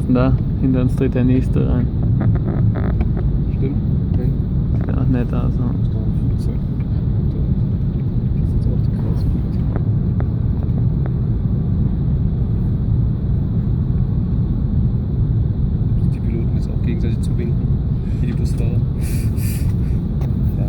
denn da? Hinter uns dreht der nächste rein. Stimmt. Okay. Sieht auch nett aus. Ne? Das ist doch ein Flugzeug. Das ist jetzt auch die Kreuzfahrt. Die Piloten jetzt auch gegenseitig zu winken, wie die Busfahrer. Ja,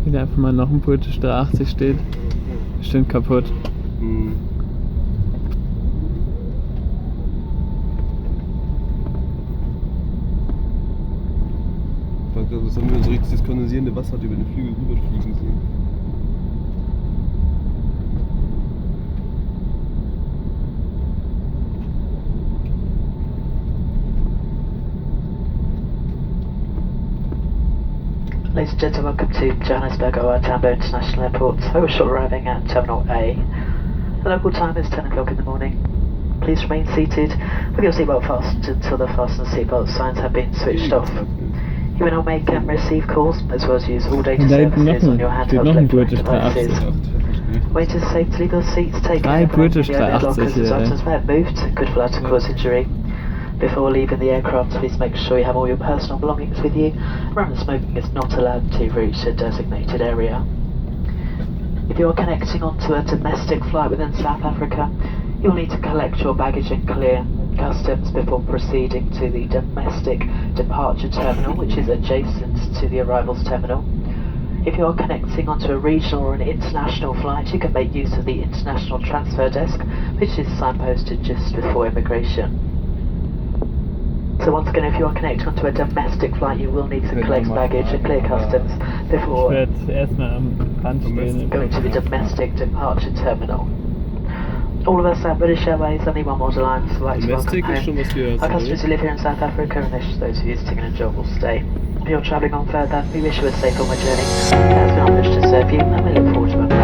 Wieder einfach mal noch ein British 380 steht. Bestimmt kaputt. Hm. Das haben wir so richtig das kondensierende Wasser über den Flügel rüberfliegen sehen. Ladies and gentlemen, welcome to Johannesburg O.R. Tambo International Airport. We're short arriving at Terminal A. The local time is 10 o'clock in the morning. Please remain seated with your seatbelt fastened until the fasten seatbelt signs have been switched off. You will now make and receive calls as well as use all data Und da hinten services on your steht handheld noch ein electronic British devices. 380. Wait is safe to leave your seats, take Drei British the overhead 380 lockers as hier, items may have moved and could fall out and cause injury. Before leaving the aircraft, please make sure you have all your personal belongings with you. Remember, smoking is not allowed to reach a designated area. If you are connecting onto a domestic flight within South Africa, you'll need to collect your baggage and clear customs before proceeding to the domestic departure terminal, which is adjacent to the arrivals terminal. If you are connecting onto a regional or an international flight, you can make use of the international transfer desk, which is signposted just before immigration. So once again, if you are connected onto a domestic flight, you will need to collect baggage and clear customs Ich before werde erstmal am Rand stehen. going to the domestic departure terminal. All of us at British Airways, only one more line, so I'd like to welcome Domestic ist schon home was wir our customers who live here in South Africa and wish those visiting an enjoyable stay. If you're travelling on further, we wish you a safe onward journey. It's been our pleasure to serve you, and we look forward to